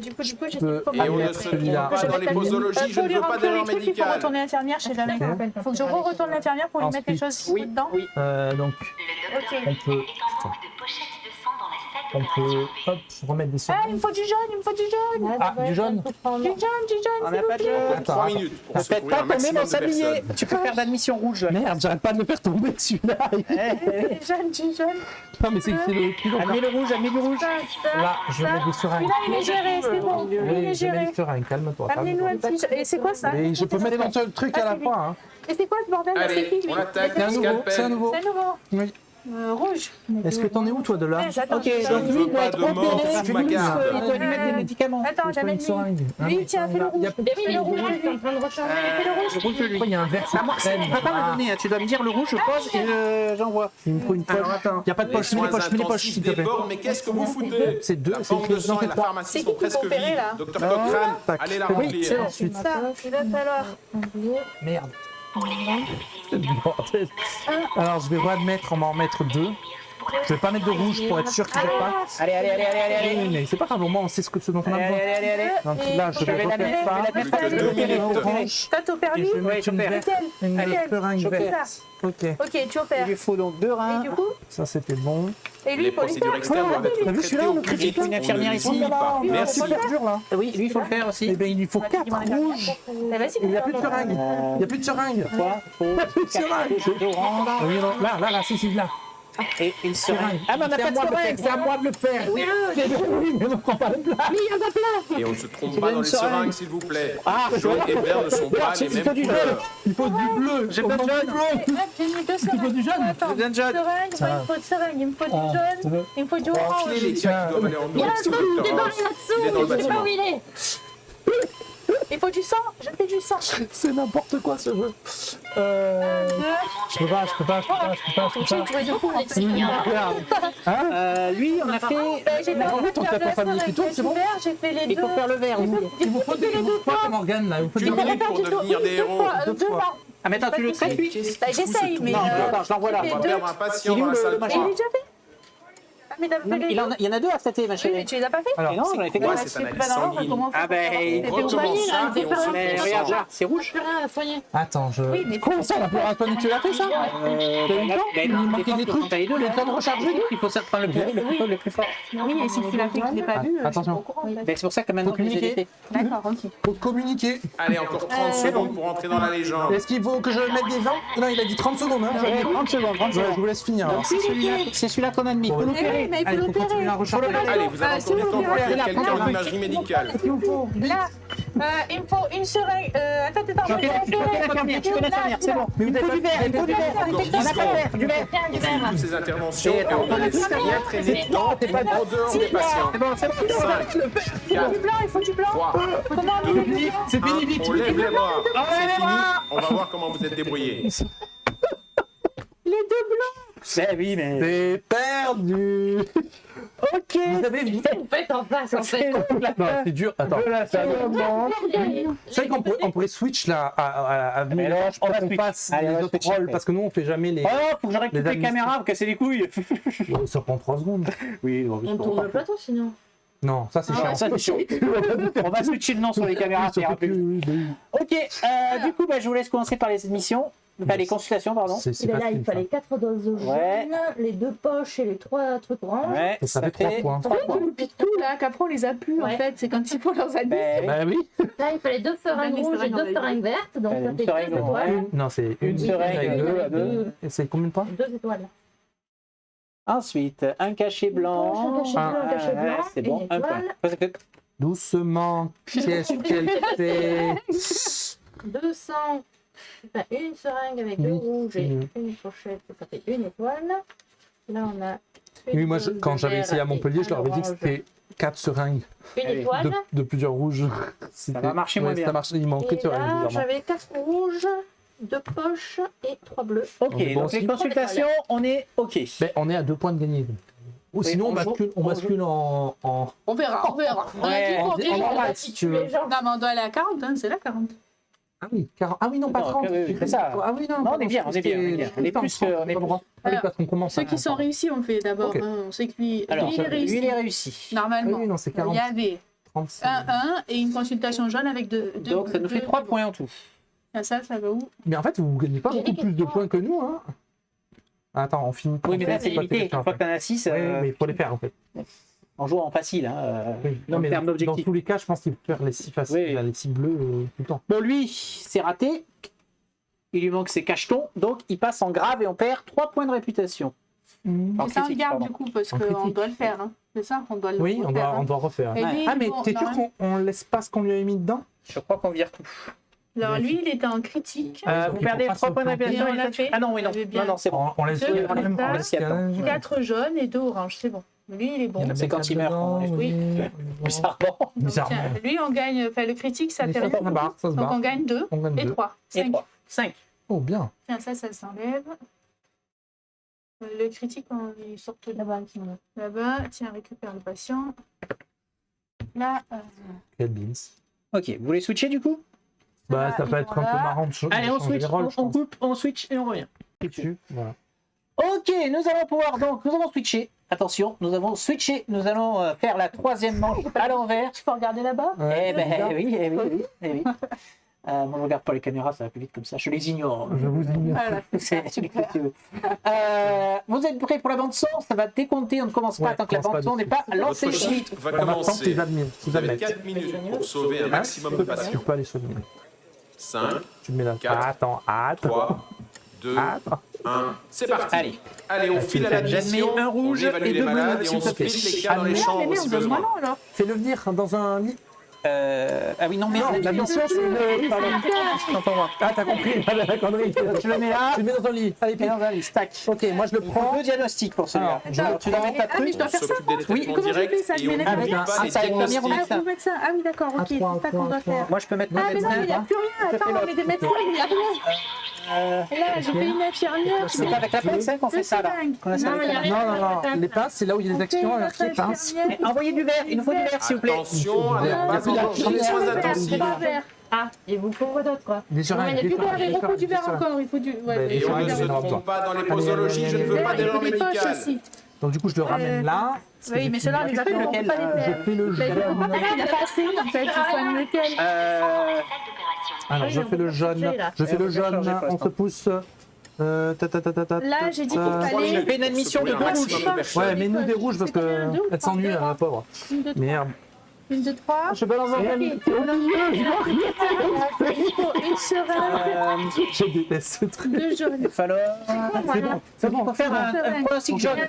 Du coup, du coup,
peux-
j'ai
Et on ne se
Celui-là.
trompe pas dans les posologies, je ne veux pas d'erreur
Il faut
médicale.
retourner l'infirmière chez Damien. Il faut que je retourne l'infirmière pour lui mettre les
Ensuite.
choses
Oui,
dedans.
oui.
Donc,
Ok.
on peut. On peut. Hop, remettre des
Ah,
seringues.
il me faut du jaune, il me faut du jaune.
Ah, du jaune.
Du jaune,
On n'a pas de jeu.
Attends,
3
attends.
minutes pour
Peut-être
secourir
pas
un
tomber
maximum
dans
de
sablier.
personnes.
Tu peux faire d'admission rouge. Là.
Merde, j'arrête pas de me faire tomber dessus là.
Du jaune.
Non, mais c'est le plus long.
Admets le rouge, admets le rouge.
Ça,
Là, je vais mettre des seringues.
Celui-là, il est géré, c'est bon. Il est
Oui, je mets
géré.
des seringues, calme-toi.
Amenez-nous un
calme-toi.
petit. Et c'est quoi ça?
Et je peux mettre un seul truc à la fois. Hein.
Et c'est quoi ce bordel? C'est
Allez,
qui, lui?
on attaque.
C'est un nouveau.
Scalpel.
C'est un nouveau.
C'est nouveau.
Oui.
Rouge.
Est-ce que t'en es où toi de là?
J'attends.
Ok,
je
donc
ne
lui,
veux
il doit
pas
être
de mort
opéré.
sous ma garde.
Il doit lui mettre des médicaments.
Attends,
Il faut
j'amène
une seringue.
lui. Tiens, fais le rouge.
Il y a-
Mais oui,
Fais le rouge.
il est en train de recharger.
Fais le rouge.
Pourquoi il y a un verre
Ah, moi,
qui
tu
traîne?
peux pas me donner, hein. Tu dois me dire le rouge, je pose et j'envoie.
Il me faut une poche.
Alors, attends.
Il n'y a pas de
Les
poche, mets les
soins
poches, mets les poches,
intensifs
s'il te plaît.
débordent, mais qu'est-ce que vous foutez?
C'est deux,
La
c'est
banque de sang et la
trois.
pharmacie
C'est
sont
qui
presque
peut opérer,
vides.
là
Docteur Cochrane,
Tac.
allez la
Oui,
remplir.
c'est bon.
Ensuite,
Ça, il va falloir.
merde. C'est du bordel. Alors je vais readmettre, on va en mettre deux. Je vais pas mettre de rouge pour être sûr qu'il ne passe.
Allez.
Mais c'est pas grave, au moins on sait ce dont on a besoin.
Allez.
Donc là, je vais refaire ça.
T'as t'opères lui?
Et je vais mettre une seringue verte. Ok.
Ok, tu opères.
Il lui faut donc 2 reins.
Et du coup,
Ça, c'était bon.
et lui,
Les
il faut les
procédures
faire.
externes doivent être
T'as vu
traitées
celui-là,
au
le
plus
critique,
vite.
une infirmière
On ne
ici.
lit pas. Merci.
C'est dur là.
Oui, lui, il faut le faire aussi.
Eh bien, il lui faut 4 rouges.
Bah, vas-y,
Il n'y a plus de seringue. Il n'y a plus de seringue.
Quoi?
Il n'y a plus de seringue. Oui, non, là, si, là.
Et une seringue. Ah, mais on n'a pas de seringue.
C'est à moi de le faire. Oui, mais ne prends pas le plat.
Et on ne se trompe pas dans les seringues, s'il vous plaît.
Ah,
Jaune et vert ne sont pas les mêmes couleurs.
Il faut du bleu.
J'ai pas de jaune.
J'ai mis 2 seringues.
Il faut du jaune.
Attends,
J'ai besoin de jaune.
seringue, il me faut de seringue, il me faut du jaune, il me faut du orange.
Enfilez les gars qui doivent aller en haut.
Il y a un truc qui est barré là-dessous,
Il est dans le
je sais pas
bâtiment.
où il est.
Il faut du sang, je fais du sang.
C'est n'importe quoi ce jeu. Je peux pas.
Lui, on a fait.
J'ai fait
En fait, on tape en famille qui tourne, c'est bon.
j'ai fait les
Il
deux.
faut faire le vert.
Il vous faut des Morgane là. Il vous faut
Une
des
minute pour devenir des héros.
Ah, mais attends, tu le traites, lui?
Bah, j'essaye, mais.
Non, attends, je l'envoie là.
On va perdre un patient
Il est
dans
où
la salle
le
Mais il est
3.
déjà fait. Ah, mais t'as fait les deux.
Il y en a 2 à traiter, ma
Oui,
chérie.
mais tu les as pas fait?
Alors,
Et non, j'en ai fait
quoi,
quoi?
cette analyse sanguine?
Ah, ben.
On recommence ça et on se
Mais
concentre.
regarde là, c'est rouge.
Plus rien à soigner.
Attends, je.
Oui, mais
Comment ça, la pleure Antoine, tu l'as fait ça?
Il manquait des trucs. T'as les deux, le temps de recharger, il faut ça prendre le plus fort.
oui, et si tu l'as fait, que je l'ai pas vu, je suis pas au courant. En fait.
Ben, c'est pour ça que maintenant,
Faut
je les ai
communiquer.
laissés.
D'accord, ok.
Faut communiquer.
Allez, encore 30 secondes pour entrer dans la légende.
Est-ce qu'il faut que je mette des gens? Non, il a dit 30 secondes. Hein.
Ouais, 30 secondes, 30
Ouais, je
secondes.
vous laisse finir. alors.
C'est celui-là qu'on a mis. Faut
Eh
l'opérer.
oui, mais il
Allez,
faut
faut continuer à
l'opérer.
recharger.
Allez, vous avez encore du temps pour accueillir quelqu'un en imagerie médicale.
Là, il me faut une seringue. Attends,
Tu connais l'infirmière, c'est bon. Mais il faut du vert, il faut du vert.
Encore 10
On n'a pas de
secondes.
vert, du vert.
Toutes ces interventions et on va laisser bien traîner en dehors des patients.
C'est bon, c'est bon.
5, 4,
Du blanc, il faut du blanc.
3,
Comment on met le blanc?
C'est fini, vite.
on lève les bras. C'est fini. On va voir comment vous êtes débrouillés.
Ben oui, mais.
C'est perdu.
Ok.
Vous avez vu?
Vous faites en face en fait.
Non, c'est dur. Attends. C'est vrai qu'on pourrait switch là à venir.
Mais non,
On
on va
qu'on
switch.
passe
Allez, on
les
va
autres
switcher.
rôles parce que nous on fait jamais les.
Oh, faut que je récupère les
administrés.
caméras, vous cassez les couilles.
Ça prend 3 secondes.
Oui,
On tourne le plateau sinon.
Non, ça c'est chiant.
ça c'est chaud. On va switcher le nom sur les caméras. ça ira plus vite. Ok, du coup, bah, je vous laisse commencer par les émissions. Enfin, les consultations, pardon.
C'est
Et là,
facile,
il fallait 4 doses de jaune,
Ouais.
les 2 poches et les 3 trucs orange.
Ouais,
Ça fait 3 points.
En fait, le pitou là, qu'après on les a plus en
Ouais.
fait, c'est quand il faut leurs amis.
Ben,
Bah oui.
Là, il fallait 2 seringues
Une
rouges et
seringue
2
en
seringues vertes. Donc
Une
ça fait
seringue
2 étoiles.
Non, c'est une
seringue
avec
deux à deux.
deux.
Et c'est combien de points?
2 étoiles.
Ensuite, un cachet blanc.
Un cachet blanc, un cachet blanc,
C'est bon,
une
un point.
étoile.
Parce que-
Doucement. Qu'est-ce qu'elle fait?
200. Enfin, une seringue avec 2
Oui.
rouges et
Mhm.
une pochette, ça fait 1 étoile. Là, on a.
Oui, moi, quand j'avais
vert
essayé à
et
Montpellier, je leur avais dit que
orange.
c'était 4 seringues
Une
Allez,
étoile.
de plusieurs rouges.
Ça va marcher moins bien.
Ça marche, il manquait de
Et
seringues,
là,
bizarrement.
j'avais 4 rouges, 2 poches et 3 bleus.
Ok,
On est bon
donc les
aussi.
consultations, on est ok.
Ben, on est à 2 points de gagner. Ou sinon,
on
on bascule, on
joue-
bascule en.
On verra, on verra.
Ouais,
On a dit qu'on dit-
normal, si tu veux.
Non, mais on doit aller à 40, hein, c'est là 40.
Ah oui, 40. Ah oui, non, pas
Non,
30.
oui, c'est ça.
Ah oui, non,
Non, on est bien, on est bien, on est bien. On est plus que- on est plus.
Ah oui, parce qu'on commence
Ceux
à-
qui sont réussis, on fait d'abord.
Ok.
Hein, on sait que lui,
Alors,
lui, il est
lui,
réussi.
il est réussi.
Ah
Normalement.
oui, non, c'est 40.
Il y avait
36.
un 1 et une consultation jaune avec 2.
Donc, ça nous fait 3 points en tout.
Ça va où?
Mais en fait, vous ne gagnez pas
Il y a
beaucoup
des
plus de
questions.
points que nous. Hein. Attends, on finit.
Oui, mais là,
on fait
c'est
pas
limité.
tes
Une fois que t'en as 6,
Oui, mais il faut les faire en fait.
en jouant en facile, hein,
Oui.
en termes
dans
d'objectifs.
tous les cas, je pense qu'il faut faire les 6 faciles,
Oui.
les 6 bleus tout le temps.
Bon, lui, c'est raté. Il lui manque ses cachetons, donc il passe en grave et on perd 3 points de réputation. En
Mais ça, on le
critique,
garde
pardon.
du coup, parce
En
qu'on
critique.
doit le faire. Hein. C'est ça, on doit le
Oui, on
refaire,
doit,
hein.
on doit refaire.
Et
Ouais.
lui,
Ah, mais
bon,
t'es sûr
normalement-
qu'on laisse pas ce qu'on lui a mis dedans?
Je crois qu'on vire tout.
Alors lui, il était en critique.
Ah,
Vous
ok,
perdez
pour pas
3
se
points de
planter.
réputation.
Et on l'a fait.
Ah non, oui, non.
On avait bien.
Non, non, c'est bon.
On laisse
Deux,
quand même.
on
On
laisse
laisse
ça.
4 jaunes et 2 oranges, c'est bon. Lui, il est bon.
C'est quand il meurt, on laisse-
Oui.
Bizarrement.
Donc,
Bizarrement.
tiens, lui, on gagne. Enfin, le critique, ça fait
Ça
rien.
se barre, ça se
Donc on
barre.
gagne 2
On gagne
et
2.
3.
Et
5.
3. 5.
Oh, bien.
Tiens, ça s'enlève. Le critique, il sort de
Là-bas,
là-bas. Tiens, récupère le patient. Là,
Quel beans.
Ok, vous voulez switcher du coup?
Bah, ça
ils
peut
sont
être un peu
là.
marrant de
Allez, on
changer
switch,
les rôles, je
on
pense.
coupe, on switch et on revient.
Dessus, voilà.
Ok, nous allons pouvoir donc, nous avons switché. Attention, nous avons switché. Nous allons faire la troisième manche à l'envers.
Tu peux regarder là-bas?
Eh ben oui. Moi, je ne regarde pas les caméras, ça va plus vite comme ça. Je les ignore.
Je vous ignore.
Voilà.
C'est celui que tu veux. Vous êtes prêts pour la bande son? Ça va décompter. On ne commence pas tant que la bande son n'est pas lancée.
Votre shift va
Maintenant,
commencer.
tes admins.
Vous avez 4 minutes pour sauver un maximum de
Tu
patients.
peux aller sauver.
5,
Tu me mets là.
4,
Attends.
3, 2,
Attends.
1. C'est parti.
Allez,
on file à l'admission,
J'admets un rouge
on évalue
et
les
deux
malades
bleus,
et
s'il
on
te plaît.
split les cas dans les
Mais
chambres
on
si
donne
besoin.
moi alors.
Fais-le venir dans un lit.
Ah oui, non, mais
La mission, c'est une. Pardon. Ah, t'as compris. La connerie.
Tu le mets là.
Tu le mets dans un lit. Allez,
Et
puis.
dans un liste. Tac.
Ok, moi je le prends.
Deux diagnostics pour celui-là.
Alors,
Tu dois mettre ta
Ah, mais
truc.
je dois
On
faire ça.
s'occupe des traitements
Comment je fais
directs
ça?
et
Je
on
mets les
n'oublie
médecins.
pas les
ça, une première
diagnostics.
Ah, vous mettez ça. Ah oui, d'accord, ok.
À
C'est
trois,
ça qu'on doit faire.
Moi, je peux mettre
Ah,
mon
mais non, mais il n'y a
médecin.
plus rien. Attends, on met des médecins, il n'y a rien. Et là, j'ai fait une infirmière.
C'est pas avec la pince qu'on fait ça là. Qu'on a ça avec la pince.
Non. Les pinces, c'est là où il y a des actions avec les pinces.
Eh, envoyez du verre. Il nous faut du verre, s'il vous plaît.
Attention à ne pas engager les soins intensifs.
Ah, il vous faut quoi d'autre, quoi?
Des
Non, mais il y a du verre, il faut du verre encore. Il faut du. Ouais,
Et on ne se trompe pas dans les posologies, je ne veux pas d'erreur
il faut des poches
médicale.
aussi.
Donc du coup, je le ramène là.
Oui, mais ceux-là, on les a pas, on peut pas les
Je
faire.
fais le
Mais il
jaune.
n'y a pas assez, en fait. Je soigne lequel?
Alors, je fais le jaune. Je fais le jaune. On se pousse.
Là, j'ai dit qu'il fallait.
Je fais une admission de
Un
deux rouges.
maximum de personnes.
Ouais, mais nous des rouges parce que elle s'ennuie, la pauvre.
1, 2, 3.
Merde.
1, 2, 3.
Je vais dans un
Il faut une seringue,
Je déteste ce truc.
2 jaunes.
Il va falloir.
C'est bon.
Faut faire un pronostic jaune.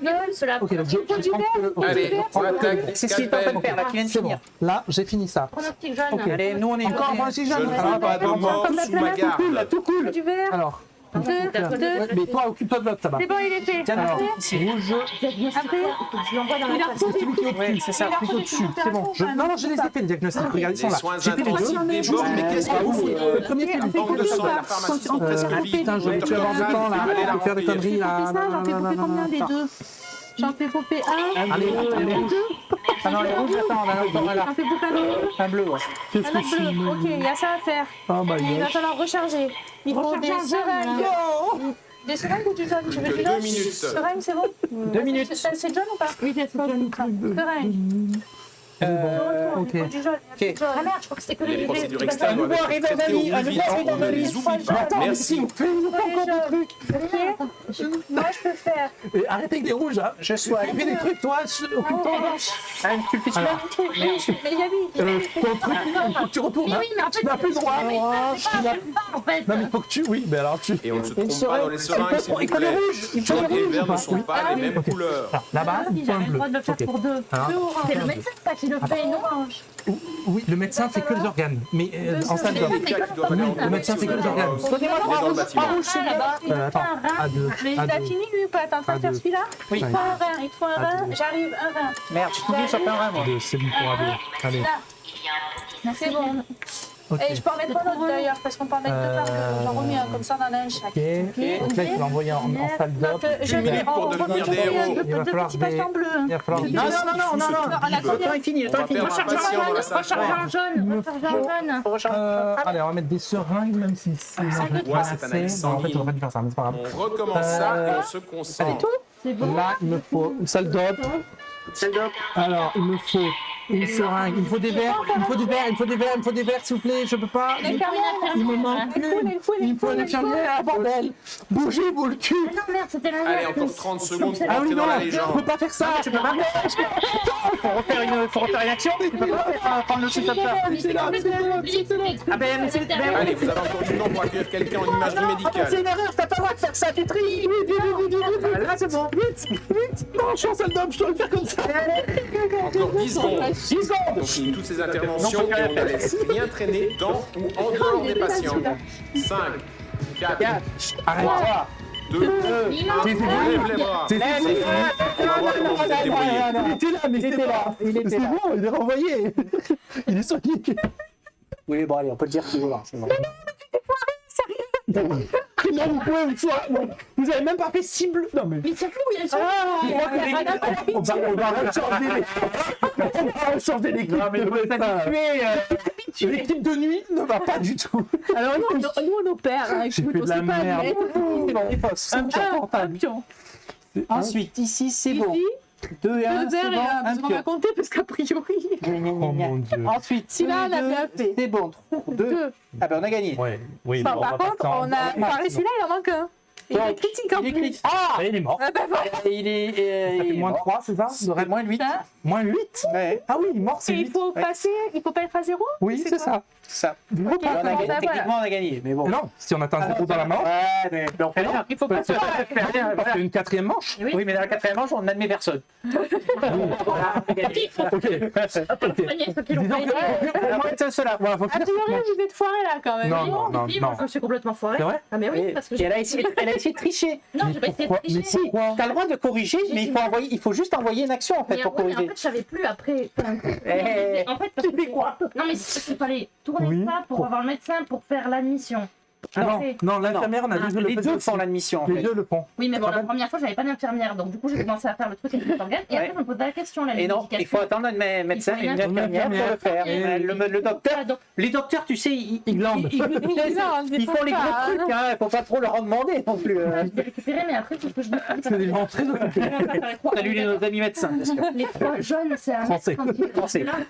Ok, donc je prends que le. ok,
Allez, on attaque.
C'est ce qu'il est en train de faire là. Tu viens de
C'est bon.
finir.
Là, j'ai fini ça.
Pronostic jaune.
Ok.
Allez, nous on est
Encore moi aussi,
Je
jaune.
ne veux pas de mort sous ma garde.
Tout cool.
Du vert.
Alors.
2, 2.
Mais toi, occupe-toi de l'autre, ça va.
C'est bon, il est fait.
Alors,
Après,
rouge.
après, je l'envoie dans la
C'est celui qui est au-dessus.
c'est ça.
Il a
Tout au-dessus. C'est bon. Non, je les ai fait les diagnostics. Regarde, ils sont
Les
là.
soins
J'ai fait les deux.
intensifs débordent, mais qu'est-ce que vous faites?
Le premier qui
Le banque de sang et la pharmacie sont presque vides.
Putain, je vais plus avoir de temps là.
Allez la
Je vais faire des
remplir.
conneries là.
J'en fais popper combien des deux? J'en fais popper un.
Allez,
Ah non, les rouges, attends, on a encore là.
J'en fais popper un.
Un bleu, ouais.
qu'est-ce
Un
que
autre
je suis
bleu. Ok, il y a ça à faire.
Oh my
Il va
god.
falloir recharger. Il faut des seringues. Des seringues ou du jaune? Je veux
Que
du
2
jaune.
minutes.
Seringue, c'est bon?
2 minutes.
C'est jaune ou pas? Oui, c'est jaune. Seringue.
Ok.
Il faut du jaune.
Ok.
Ah merde, je crois que c'était que
Les
le
procédures
Un
externes
nouveau
doivent
arrivé
être
dans
traitées
la vie,
au
un
plus
nouveau
vite.
arrivé
On
dans la
ne
vie.
les oublie pas. Merci.
Moi, je peux faire.
Et arrête avec des rouges, hein.
Je soigne.
Fais des trucs, toi. Occupe-toi.
Ah, tu le fais celui-là?
Mais il y a lui.
Ton truc, il faut que tu retournes.
Oui, mais en fait,
Tu n'as plus le droit.
en fait.
Non, mais il faut que tu. Oui, mais alors tu.
Et on ne se trompe pas dans les seringues, s'il vous
Il faut les
plaît.
rouges. Il faut
Jaune
les
et
rouges.
vert ne sont pas les mêmes couleurs.
Alors, là-bas, il faut un
J'avais le
bleu.
droit de le faire
Ok.
pour deux.
Alors,
Deux oranges. C'est le médecin ça, qui le fait, une orange.
Oui, le médecin fait que les organes. Mais en salle
Les
d'homme.
cas qui doivent aller en
Le médecin fait que les organes.
Donnez-moi
On est
trois
dans le
rouges.
bâtiment.
Trois rouges, c'est bien.
Là-bas, il faut
Attends,
un rein.
à deux.
Mais il
à
a
deux.
fini lui ou pas? T'es en train de faire
deux.
celui-là?
Oui.
Il faut un rein, il faut un
À
rein.
deux.
J'arrive, un rein.
Merde, tu t'oublies sur un rein, moi.
C'est bon pour aller. Allez.
Là. C'est bon.
Ok.
Et je peux en mettre un autre d'ailleurs, parce qu'on peut en mettre deux par deux. J'en remets un, comme ça on en a un chaque.
Ok. Donc là, il faut l'envoyer en salle d'homme.
Je vais
minutes pour devenir des héros.
Il va
deux
falloir
petits
des-
patients bleus.
Il va falloir.
Non, non. Le temps est fini, le
On
temps
va
est fini.
perdre un patient dans la salle.
Recharge en jaune, recharge en jaune.
Allez, on va mettre des seringues, même si c'est
Ouais, c'est un analyse
En fait,
sanguine.
on va pas faire ça, mais c'est pas grave.
On recommence ça et on se concentre.
C'est bon.
Là, il me faut une salle d'op. Alors, il me faut une seringue. Il me faut des verres. Il me faut des verres. Il me faut des verres. Il me faut des verres, s'il vous plaît. Je peux pas. Il me manque plus. Il me faut une infirmière, bordel. Bougez-vous le cul.
Non, merde, c'était la
Allez, encore 30 secondes pour
Ah oui,
entrer
non,
dans la
je peux
légende.
pas faire ça. Je peux pas faire ça.
Faut refaire une action. Tu peux pas prendre le truc comme ça. Ah ben, mais c'est.
Allez, vous avez encore du temps pour accueillir quelqu'un en imagerie médicale.
C'est une erreur, t'as pas le droit de faire ça, tu tries. Là, c'est bon.
Vite. Non, je suis en salle d'op. Je dois le faire comme ça.
Encore 10 secondes.
10 secondes.
On finit toutes ces interventions et on ne laisse rien traîner dans ou en dehors des patients. 5, 4,
Arrête.
3, 2, 1. Lève les bras.
C'est fini.
On va voir comment vous êtes débrouillés.
Il était là, mais
Il était là. Il était
c'est
là.
bon, il est renvoyé. Il est sorti.
Oui, bon, allez, on peut le dire qu'il est là. C'est bon.
Non, vous pouvez une fois. Vous avez même pas fait cible. Non, mais.
Mais c'est fou, il y a ça.
On va changer l'équipe. Non, mais l'équipe de nuit ne va pas du tout.
Alors nous on opère.
J'ai fait de la merde.
C'est bon, il passe.
Un pion.
Ensuite, ici, c'est bon.
Ici,
2 et 1,
deux
c'est
verres
bon.
et
Un
parce qu'on va
pion.
compter parce qu'a priori.
Oh mon Dieu.
Ensuite,
Si là, on a
deux,
bien fait.
c'est bon. 2.
Deux.
Ah ben, on a gagné.
Ouais, oui,
Bon,
bon,
par
on va
contre,
pas
on a. Par ici, là, il en manque un. Il est
Donc,
critique en
il est
plus.
critique. Ah
Il est mort.
Ah bah voilà.
Il est.
Ça fait moins 3, c'est ça
C'est moins 8.
Ça.
Moins 8
Ouais,
Ah oui, il est mort, c'est
Et il
8.
faut passer, il faut pas être à 0.
Oui, c'est ça.
ça.
Vous
Ok.
Et on a
Comment
gagné,
ça,
techniquement, on a gagné. Mais bon.
Non, si on atteint 0 dans la manche,
Ouais, mais on fait rien.
Il faut pas se faire.
parce qu'il y a une 4e manche.
Oui, mais dans la 4e manche, on n'admet personne. Voilà, on a gagné.
Ok. Disons que
Alors, c'est cela.
voilà, faut
A
finir
priori,
cette manche.
vous êtes foiré là quand même.
Non, non, non,
Oui,
non.
moi, je me suis complètement foirée.
C'est vrai
Ah, mais oui,
Et
parce que
elle a essayé de tricher.
Non, j'ai pas essayé de
pourquoi
tricher.
Mais pourquoi
T'as le droit de corriger, mais il faut juste envoyer une action en fait
Mais,
pour
ouais, mais en
corriger.
fait, je savais plus après. Enfin,
Eh,
en fait, parce que non, mais c'est parce qu'il fallait tourner
Oui.
ça pour avoir le médecin pour faire l'admission.
Ah non,
Après-
non, l'infirmière, on a dit que
Les deux font l'admission en
Les
fait.
deux le font.
Oui, mais bon,
Ah
la
ben.
première fois, j'avais pas d'infirmière, donc du coup, j'ai commencé à faire le truc avec le organe, et
Ouais.
après, je me posais la question, la
Et non, il faut attendre un médecin,
Il faut
une infirmière pour le faire.
Et-
Le docteur,
Ah, donc,
les docteurs, tu sais, ils
glandent.
ils font les gros trucs, hein. Il faut pas trop leur en demander non plus.
je l'ai récupéré, mais après, c'est ce que je me suis dit.
C'est des gens très occupés.
Salut nos amis médecins. Parce que...
Les 3 jaunes, c'est à
Français.
mettre quand il est
Français.
revenu là.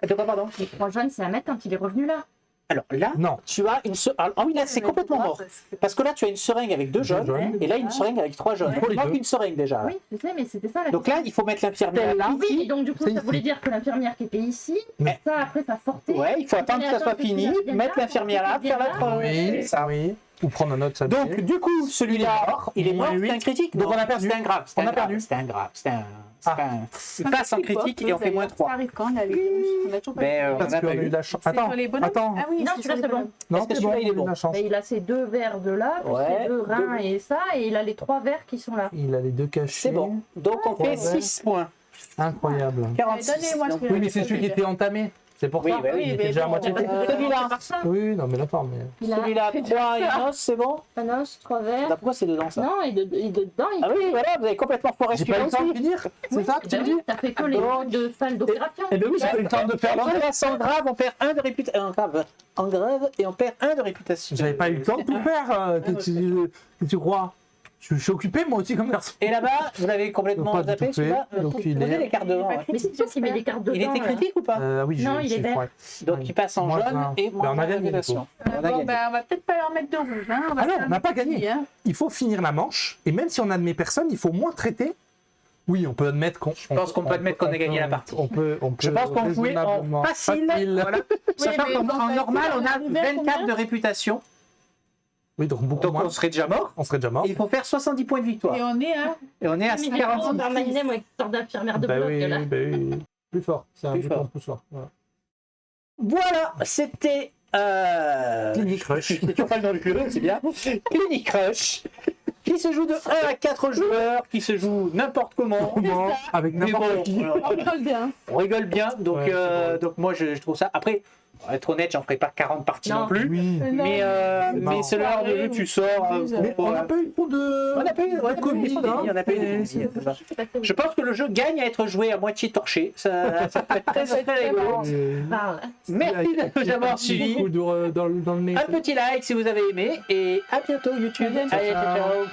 Attends, pardon.
Les 3 jaunes, c'est à mettre quand il est revenu là.
Alors là,
Non.
tu as une seringue. Ah oui, là, c'est complètement mort. Parce que là, tu as une seringue avec 2 jaunes,
jaunes.
et là, une seringue avec 3 jaunes.
Pour les
Il manque
deux.
une seringue déjà.
Oui, je sais, mais c'était ça la
Donc là, il faut mettre l'infirmière là.
Oui, et donc du coup,
C'est
ça
ici.
voulait dire que l'infirmière qui était ici,
Mais-
ça après ça sortait.
Ouais, il faut attendre que ça soit fini, mettre l'infirmière là, faire la preuve.
Oui,
C'est ça.
oui. Ou prendre un autre, ça
Donc, du coup, celui-là, il est mort,
Moins
c'est un
huit.
critique.
Donc,
Non,
on a perdu.
C'était un grave.
On a perdu.
C'était un grave. C'était un. Il passe en critique et on fait moins 3.
Ça arrive quand là, les On a toujours pas
Mais
Parce
on a
qu'on
pas
a eu
eu.
de la chance.
C'est
Attends,
sur les bonhommes
attends.
Ah oui,
Non,
c'est
celui-là,
sur
c'est
les
bon.
bonhommes.
Non,
Est-ce que
c'est bon,
celui-là, il est
on a eu de
bon
la chance.
Mais il a ces 2 verres de là, plus
Ouais,
les 2 reins et ça, et il a les 3 verres qui sont là.
Il a les 2 cachés.
C'est bon. Donc on fait
Ouais.
6 points.
Incroyable.
46.
Donnez-moi
Donc,
celui-là.
Oui, mais c'est celui qui était entamé. C'est pour
Oui,
ça.
bah oui,
Il
mais
était déjà à
bon,
moitié fait.
Celui-là.
Par ça,
Oui, non, mais d'accord, mais.
il a
Celui-là, 3 et 1, c'est bon.
un os, 3 verres.
Pourquoi c'est dedans ça?
Non, et dedans, il
Ah oui, voilà, vous avez complètement foiré
J'ai pas eu
celui-là
le temps de
aussi.
finir. C'est ça que tu
Ben
me dis
oui, t'as fait que les
Ah,
trucs de salle d'opération.
Eh ben oui, j'ai pas eu le temps de faire
Alors
l'autre.
là, sans grave, on perd 1 de réputation. En grave, et on perd 1 de réputation.
J'avais pas eu le temps de tout faire. Que tu crois? Je suis occupé, moi aussi, comme garçon.
Et là-bas, vous l'avez complètement
Pas du
zappé
tout fait,
celui-là.
donc
Posez
il est-
les cartes devant. ouais.
Mais c'est sûr qu'il met des cartes dedans.
Il était
là.
critique ou pas?
Oui,
Non, il est vert.
ouais.
Donc il passe en
Moins
jaune
un.
et
Ben,
moins
on a
1 de
gagné,
réputation. On a
Bon,
gagné.
ben, on va peut-être pas leur mettre de rouge. Hein.
Ah non,
faire
on n'a
un
pas
petit
gagné.
prix, hein.
Il faut finir la manche, et même si on admet personne, il faut moins traiter. Oui, on peut admettre qu'on.
Je pense qu'on peut admettre qu'on a gagné la partie.
On peut.
Je pense qu'on jouait en
raisonnablement
facile. Voilà. Sachant
mais
qu'en
bon,
en
bah,
normal, on a
arrivé à
24
combien
de réputation.
Oui, donc beaucoup
Donc
moins.
on serait déjà mort.
On serait déjà mort.
Et il faut faire 70 points de victoire.
Et on est à.
Et on est à
Mais il est
46.
normalisé, moi, avec une sorte d'infirmière de
Bah
bloc
oui,
là.
bah oui. Plus fort. C'est un
Plus
bouton
fort.
plus fort. Voilà.
Voilà, c'était.
Clinic Rush.
C'est toujours pas le nom du jeu, c'est bien. Clinic Rush. Qui se joue de 1 à 4 joueurs, qui se joue n'importe comment.
Comment Avec
Mais
n'importe
bon,
qui.
On rigole bien.
on rigole bien, donc,
Ouais, c'est drôle.
donc moi je trouve ça. Après, pour être honnête, j'en ferai pas 40 parties non,
Non.
plus.
Oui.
Non,
Mais c'est l'heure de jeu, tu sors.
Mais on n'a pas eu trop de.
On a pas eu, ouais,
de Covid,
on
hein.
a pas eu de Covid, c'est ça. Je pense que le jeu gagne à être joué à moitié torché. Ça peut être très, très rigolo.
Parle.
Merci de nous avoir suivis.
Beaucoup dans le nez.
Un petit like si vous avez aimé et à bientôt YouTube.
À bientôt.
Allez, ciao, ciao.
Ciao.